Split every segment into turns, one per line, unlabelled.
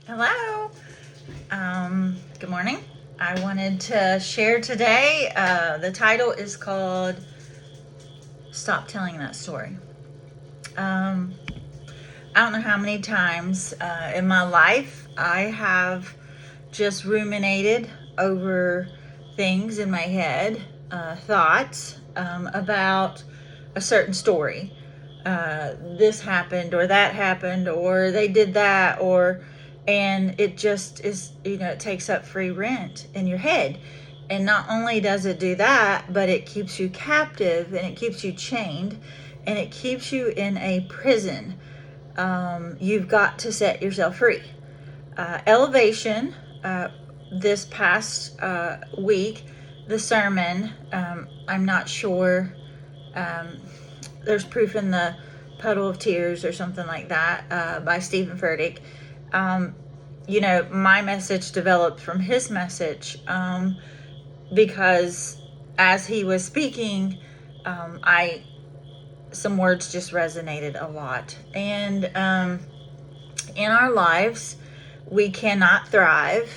Hello. Good morning. I wanted to share today. The title is called Stop Telling That Story. I don't know how many times in my life I have just ruminated over things in my head, thoughts about a certain story. This happened or that happened or they did that and it just is, it takes up free rent in your head. And not only does it do that, but it keeps you captive and it keeps you chained and it keeps you in a prison. You've got to set yourself free. Elevation, this past week, the sermon, I'm not sure, there's proof in the Puddle of Tears or something like that, by Stephen Furtick. My message developed from his message, because as he was speaking, some words just resonated a lot. And in our lives, we cannot thrive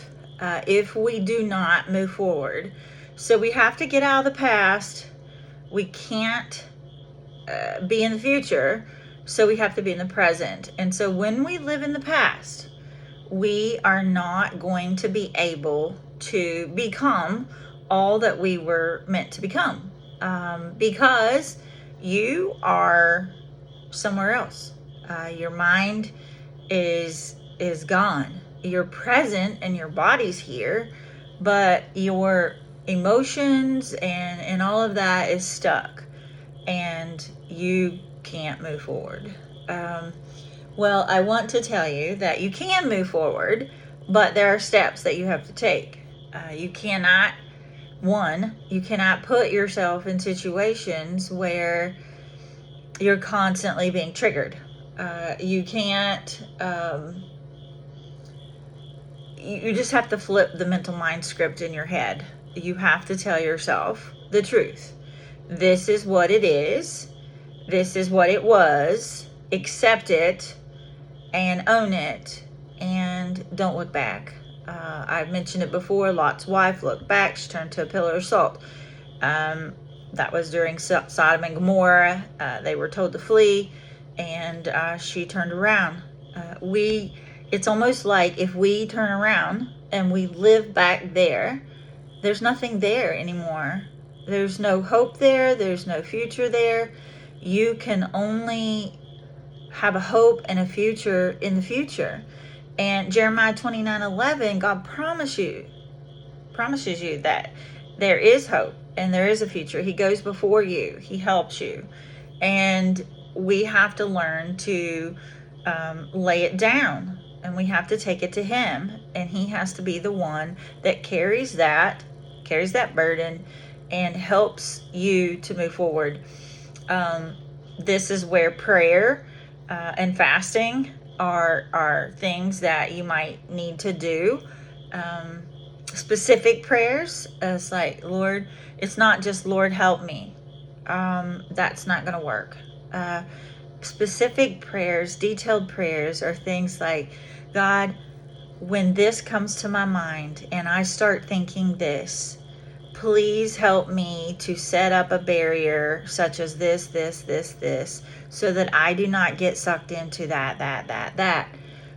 if we do not move forward. So we have to get out of the past. We can't be in the future, so we have to be in the present. And so when we live in the past, we are not going to be able to become all that we were meant to become, because you are somewhere else. Your mind is gone. You're present and your body's here, but your emotions and all of that is stuck, and you can't move forward. Well, I want to tell you that you can move forward, but there are steps that you have to take. You cannot put yourself in situations where you're constantly being triggered. You can't, you just have to flip the mental mind script in your head. You have to tell yourself the truth. This is what it is. This is what it was. Accept it and own it, and don't look back. I've mentioned it before. Lot's wife looked back. She turned to a pillar of salt. That was during Sodom and Gomorrah. They were told to flee, and she turned around. It's almost like if we turn around and we live back there, there's nothing there anymore. There's no hope there. There's no future there. You can only have a hope and a future in the future. And Jeremiah 29:11, God promises you that there is hope and there is a future. He goes before you. He helps you. And we have to learn to lay it down, and we have to take it to Him, and He has to be the one that carries that burden and helps you to move forward. This is where prayer and fasting are things that you might need to do. Specific prayers, it's like, Lord, it's not just Lord help me. That's not going to work. Specific prayers, detailed prayers are things like, God, when this comes to my mind and I start thinking this, please help me to set up a barrier such as this, so that I do not get sucked into that.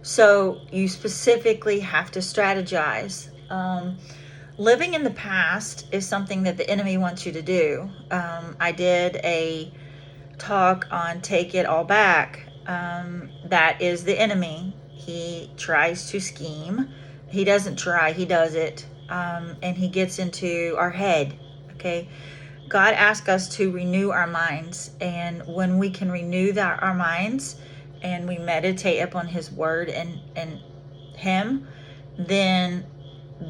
So you specifically have to strategize. Living in the past is something that the enemy wants you to do. I did a talk on Take It All Back. That is the enemy. He tries to scheme. He doesn't try, he does it. And he gets into our head. Okay, God asks us to renew our minds, and when we can renew our minds and we meditate upon His word and Him, then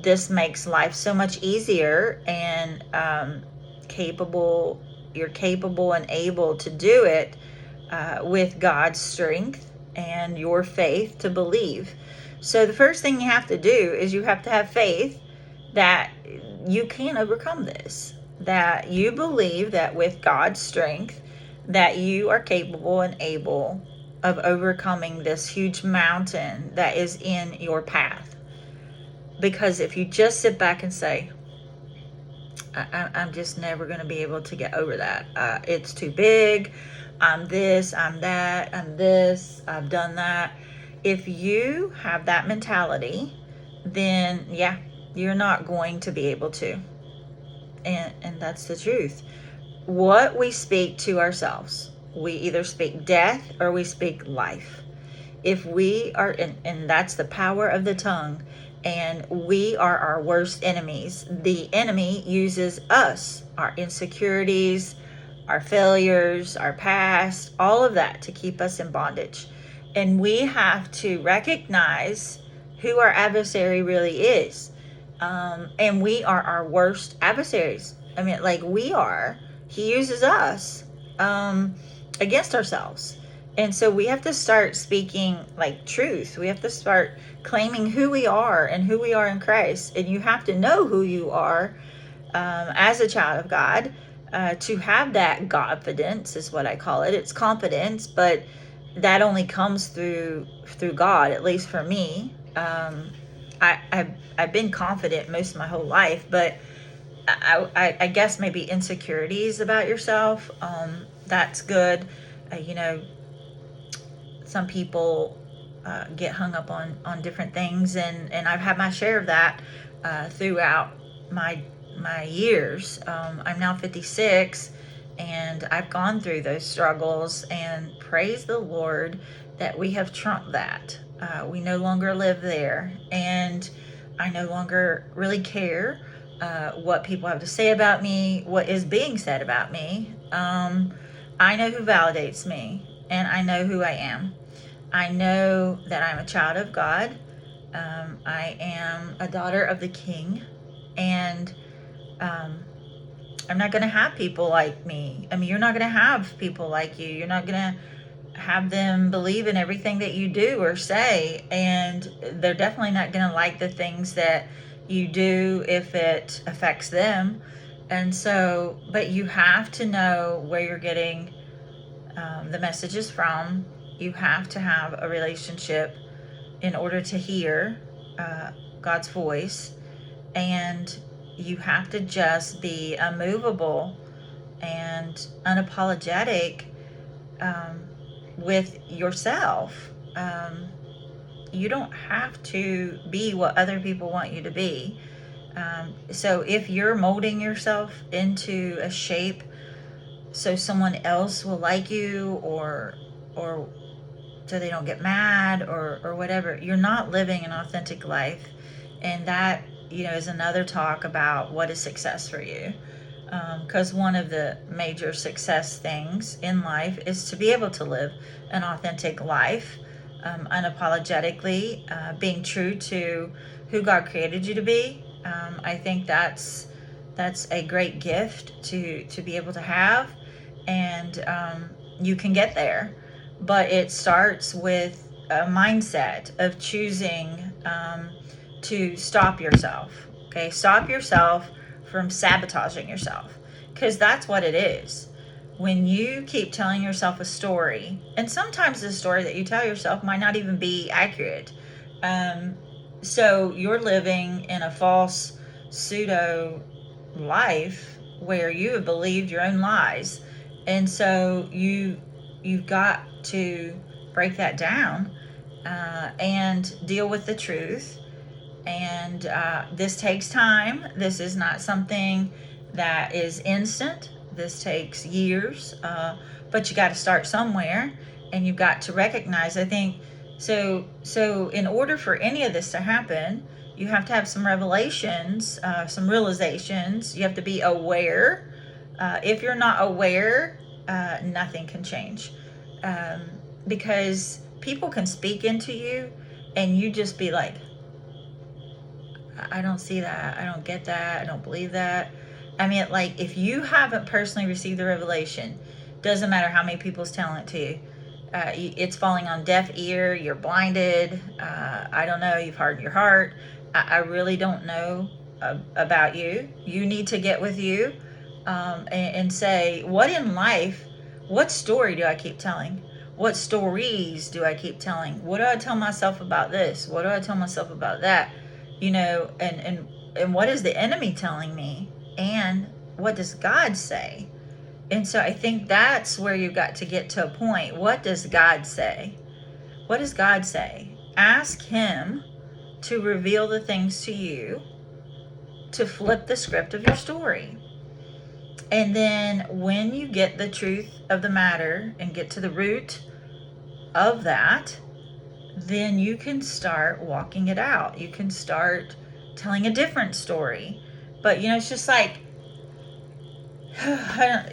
this makes life so much easier and you're capable and able to do it with God's strength and your faith to believe. So the first thing you have to do is you have to have faith that you can overcome this, that you believe that with God's strength that you are capable and able of overcoming this huge mountain that is in your path. Because if you just sit back and say, I'm just never going to be able to get over that. It's too big. I'm this, I'm that, I'm this, I've done that. If you have that mentality, then yeah, you're not going to be able to. And that's the truth. What we speak to ourselves, we either speak death or we speak life. If we are, and that's the power of the tongue, and we are our worst enemies. The enemy uses us, our insecurities, our failures, our past, all of that to keep us in bondage. And we have to recognize who our adversary really is. And we are our worst adversaries. I mean, like he uses us against ourselves. And so we have to start speaking like truth. We have to start claiming who we are and who we are in Christ. And you have to know who you are as a child of God to have that Godfidence is what I call it. It's confidence, but that only comes through God, at least for me. I've been confident most of my whole life, but I guess maybe insecurities about yourself. That's good. Some people get hung up on different things, and I've had my share of that throughout my years. I'm now 56, and I've gone through those struggles, and praise the Lord that we have trumped that. We no longer live there, and I no longer really care what people have to say about me, what is being said about me. I know who validates me, and I know who I am. I know that I'm a child of God. I am a daughter of the King, and I'm not going to have people like me. I mean, you're not going to have people like you. You're not going to have them believe in everything that you do or say, and they're definitely not going to like the things that you do if it affects them. And so, but you have to know where you're getting the messages from. You have to have a relationship in order to hear God's voice, and you have to just be immovable and unapologetic with yourself. You don't have to be what other people want you to be. So if you're molding yourself into a shape so someone else will like you, or so they don't get mad or whatever, you're not living an authentic life. And that, is another talk about what is success for you. Because one of the major success things in life is to be able to live an authentic life, unapologetically, being true to who God created you to be. I think that's a great gift to be able to have, and you can get there, but it starts with a mindset of choosing to stop yourself. Okay, stop yourself from sabotaging yourself, because that's what it is. When you keep telling yourself a story, and sometimes the story that you tell yourself might not even be accurate, so you're living in a false pseudo life where you have believed your own lies. And so you've got to break that down and deal with the truth. And this takes time. This is not something that is instant. This takes years, but you got to start somewhere, and you've got to recognize, I think, so in order for any of this to happen, you have to have some revelations, some realizations. You have to be aware. If you're not aware, nothing can change, because people can speak into you and you just be like, I don't see that, I don't get that, I don't believe that. I mean, like, if you haven't personally received the revelation, doesn't matter how many people's telling it to you, it's falling on deaf ear, you're blinded, I don't know, you've hardened your heart. I really don't know about you. You need to get with you and say, what in life, what story do I keep telling? What stories do I keep telling? What do I tell myself about this? What do I tell myself about that? You know, and what is the enemy telling me? And what does God say? And so I think that's where you've got to get to a point. What does God say? What does God say? Ask Him to reveal the things to you, to flip the script of your story. And then when you get the truth of the matter and get to the root of that, then you can start walking it out. You can start telling a different story. But, you know, it's just like,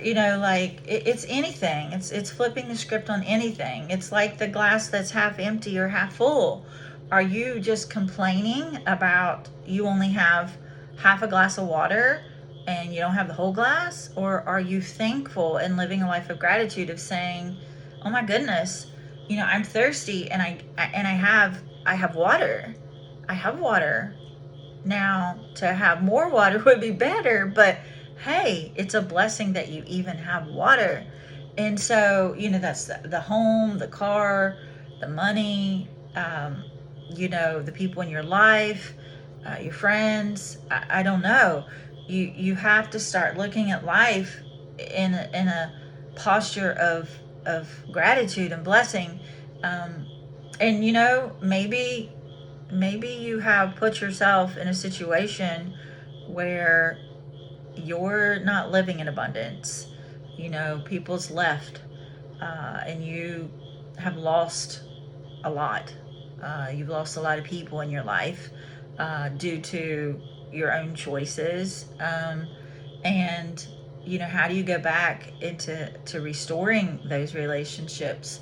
you know, like it's anything. It's flipping the script on anything. It's like the glass that's half empty or half full. Are you just complaining about you only have half a glass of water and you don't have the whole glass? Or are you thankful and living a life of gratitude of saying, oh my goodness, you know, I'm thirsty and I have water. I have water. Now, to have more water would be better, but hey, it's a blessing that you even have water. And so, you know, that's the home, the car, the money, you know, the people in your life, your friends. I don't know. You have to start looking at life in a posture of gratitude and blessing. And you know, maybe you have put yourself in a situation where you're not living in abundance. You know, people's left, and you have lost a lot. You've lost a lot of people in your life due to your own choices. And, you know, how do you go back into restoring those relationships?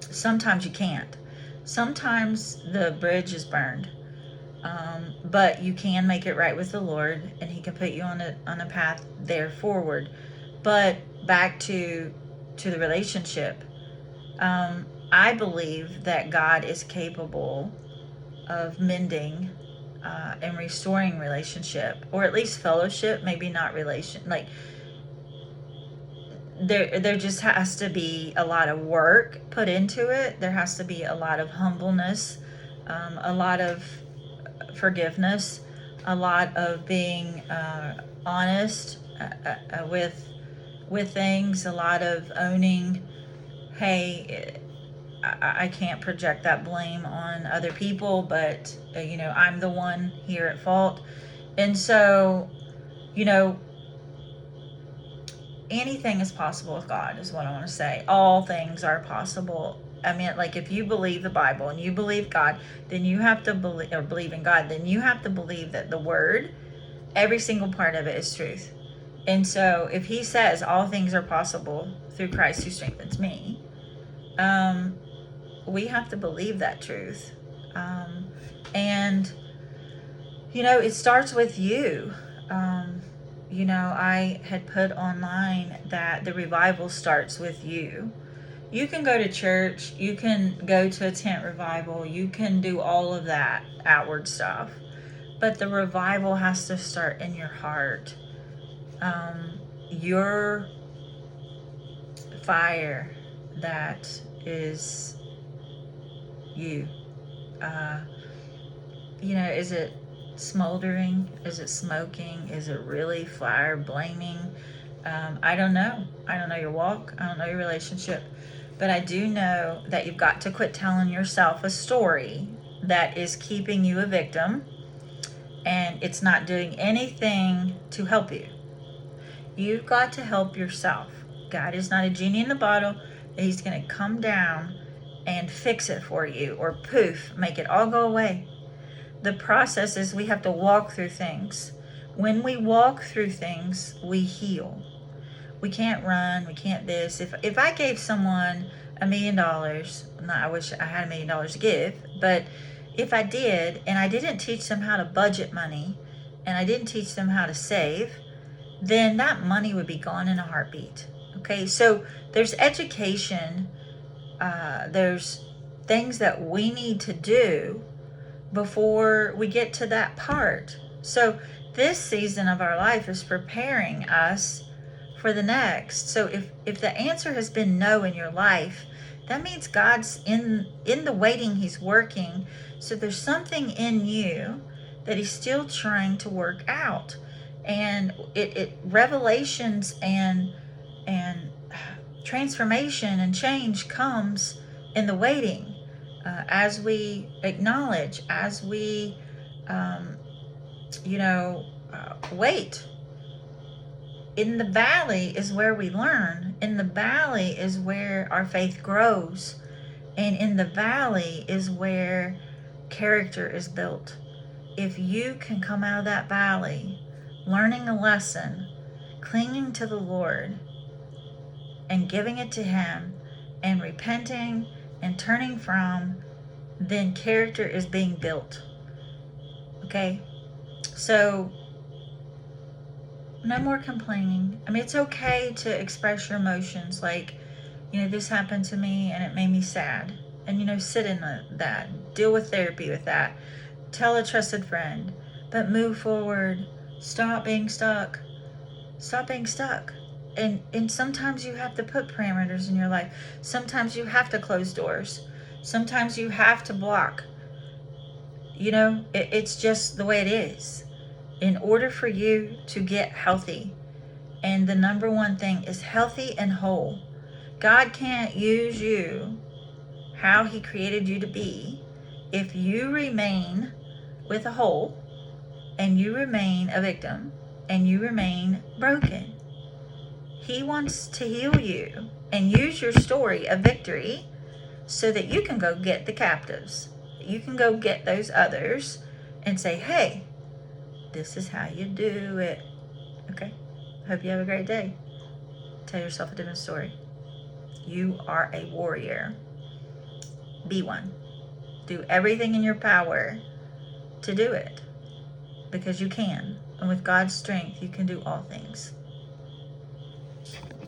Sometimes you can't. Sometimes the bridge is burned. But you can make it right with the Lord, and He can put you on a path there forward. But back to the relationship, I believe that God is capable of mending and restoring relationship, or at least fellowship. Maybe not relation. Like there just has to be a lot of work put into it. There has to be a lot of humbleness, a lot of forgiveness, a lot of being honest with things, a lot of owning, hey, I can't project that blame on other people, but you know, I'm the one here at fault. And so, you know, anything is possible with God is what I want to say. All things are possible. I mean, like, if you believe the Bible and you believe God, then you have to believe in God, then you have to believe that the Word, every single part of it is truth. And so if He says all things are possible through Christ who strengthens me, we have to believe that truth. And, you know, it starts with you. You know, I had put online that the revival starts with you. You can go to church, you can go to a tent revival, you can do all of that outward stuff, but the revival has to start in your heart. Your fire that is you. You know, is it smoldering? Is it smoking? Is it really fire blaming? I don't know. I don't know your walk. I don't know your relationship. But I do know that you've got to quit telling yourself a story that is keeping you a victim and it's not doing anything to help you. You've got to help yourself. God is not a genie in the bottle that He's going to come down and fix it for you or poof, make it all go away. The process is we have to walk through things. When we walk through things, we heal. We can't run, we can't this. If I gave someone $1 million, I wish I had $1 million to give, but if I did, and I didn't teach them how to budget money, and I didn't teach them how to save, then that money would be gone in a heartbeat. Okay, so there's education, there's things that we need to do before we get to that part. So this season of our life is preparing us for the next. So if the answer has been no in your life, that means God's in the waiting, he's working. So there's something in you that he's still trying to work out. And it revelations and transformation and change comes in the waiting, as we acknowledge, as we wait. In the valley is where we learn. In the valley is where our faith grows. And in the valley is where character is built. If you can come out of that valley learning a lesson, clinging to the Lord and giving it to him and repenting and turning from, then character is being built. Okay? So no more complaining. I mean, it's okay to express your emotions, like, this happened to me and it made me sad. And, sit in that. Deal with therapy with that. Tell a trusted friend. But move forward. Stop being stuck. Stop being stuck. And sometimes you have to put parameters in your life. Sometimes you have to close doors. Sometimes you have to block. It's just the way it is. In order for you to get healthy, and the number one thing is healthy and whole. God can't use you how he created you to be if you remain with a hole, and you remain a victim, and you remain broken. He wants to heal you and use your story of victory so that you can go get the captives. You can go get those others and say, hey, this is how you do it. Okay? Hope you have a great day. Tell yourself a different story. You are a warrior. Be one. Do everything in your power to do it, because you can. And with God's strength, you can do all things.